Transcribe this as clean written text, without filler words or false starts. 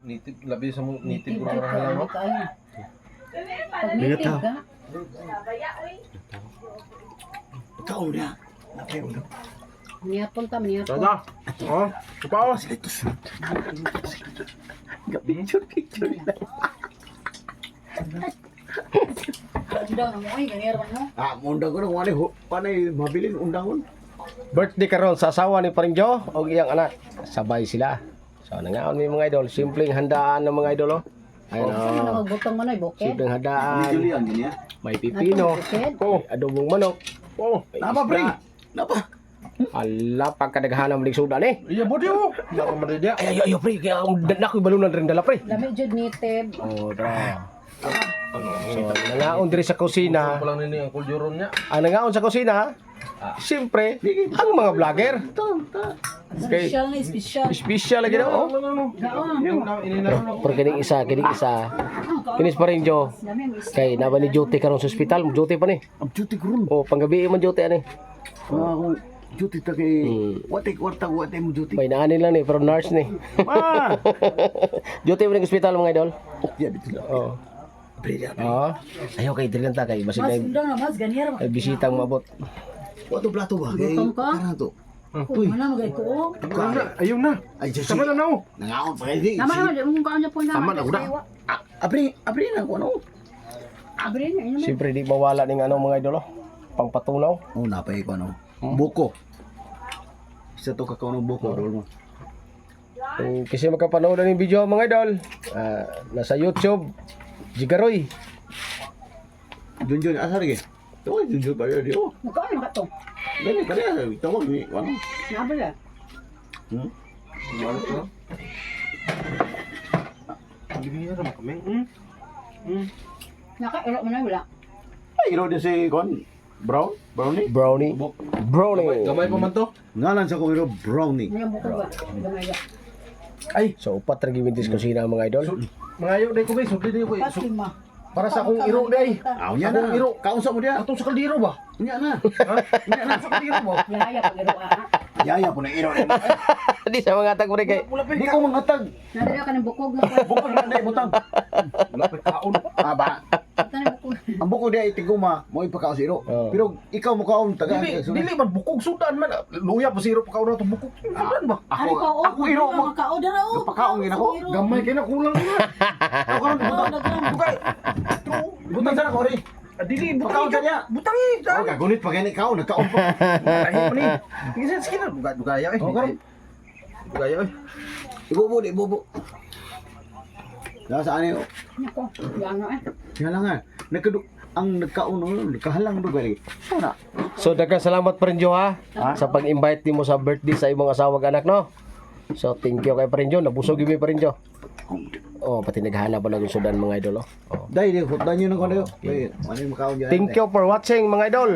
Nitip, labi sa mo, nitip ko lang lang mo. Pag native ka, Ikaw na. niyapon ta, niyapon. Tada. Oh, kapao. Picture. Daw na mo, ay, ganyan mo. Undang ko na panay mabilin undangon. Birthday karon sa asawa ni Paringjo o iyang anak. Sabay sila. So nangaon mi mga idol, simpleng handaan ng mga idol oh. Ayun Saan na oh. magbutong mo na, bukid? Simpleng handaan. Julian ganyan. May pipino. Oh, adobong manok. Oh, may Napa pre? isda. Napa? Ala pagkadaghanan ng sudan eh. Iya bodi mo. Naka madidya. Ay pre, kaya ang nakoy balunan ring dala pre. Lami jud native. Oh, dra. So, nangaon diri sa kusina. Kulang nini ang kuljuron niya. Ang nangaon sa kusina, siyempre, ang mga vlogger. Okay. Special na, special. Special lagi daw. Oh. Gaon. Pero kining isa. Kinis pa rin Jo. Lami ang isa. Kay naba ni duty karon sa ospital, duty pa ni. Ang duty ko ron. Oh, panggabi man duty ani. Ako duty ta kay wate kwarta wate mo duty. May naanin lang ni pero nurse ni. Ah. Duty man ng ospital mga idol. Ya bitul. Oh. Pre ya. Oh. Ayaw kay dili lang ta kay basin Mas na undang na, mas ganyan. ay bisitang mabot. Wato plato ba? Kay Gutom ka? kana to. Uy, mana mo gayto o? Ayun na. Ay just. Sama na na. Nangaon pa kay. Nama na, mo kaon niya po na. Tama na, uda. Apri na ko ano. Abre na, ino mo. Siyempre di mawala ning ano mga idol oh. Pangpatunaw. Oh napay ko ano. Buko. Isa to kakaw ng buko rol mo. Kasi makapanood ng video mga idol. Nasa YouTube. Jigaroy. Junjun asar ge. To junjun pa yo. Magkaon ka to? Dali pa rin. Tawag ni ano. Nabala. Bibigyan naman kami. Naka-ero mo na, wala. Ay iro din si kon. Brownie. Brownie. Brownie. Gamay pa man to. Ngalan sa ko iro brownie. Ngayon buko ba? Gamaya. Ay, so upat ra gimintis kusina mga idol. Mga ayo day ko bay, sudli day ko. Pas lima. Para sa akong iro day. Aw nya na. Iro. Kaunsa mo dia? Ato sa kaldero ba? Nya na. Ha? Nya na sa kaldero ba? Yaya pag-ero ha. Yaya po na iro. Di sa mga tag pre kay. Di ko mangatag. Nadala ka ng bukog na. Bukod na day butang. Wala pa kaon. Ba. Ito na bukog. Ang buko dia itiguma mo ipakaw si iro. Oh. Pero ikaw mo kaon taga. Dili man bukog sudan man. Luya pa siro pa kaon na to bukog. Sudan ba? Ari pa o. Ako iro mo. Makao dara o. Napakaon gina ko. Gamay kay na kulang na. Ako karon butang. Bukay. Butang sana ko ri. Dili Pagkaon butang ka niya. Butang Oh, gagunit pa gani kaon nagkaon pa. Lahi pa ni. Sige sige na dugaya eh. Oh, karon. Dugaya eh. Ibubo. Nasa ani Nako. Yan na eh. Kaya nga, ang nagkaon nagkahalang do gali. Sana. So daghang salamat pa rin Jo ha sa pag-invite nimo sa birthday sa imong asawa ug anak no. So thank you kay pa rin Jo, nabusog gyud mi pa rin Jo. Oh, pati naghahanap pa ng sudan mga idol oh. Dai di hutdan niyo nang kono. Ano yung makaon diyan? Thank you for watching mga idol.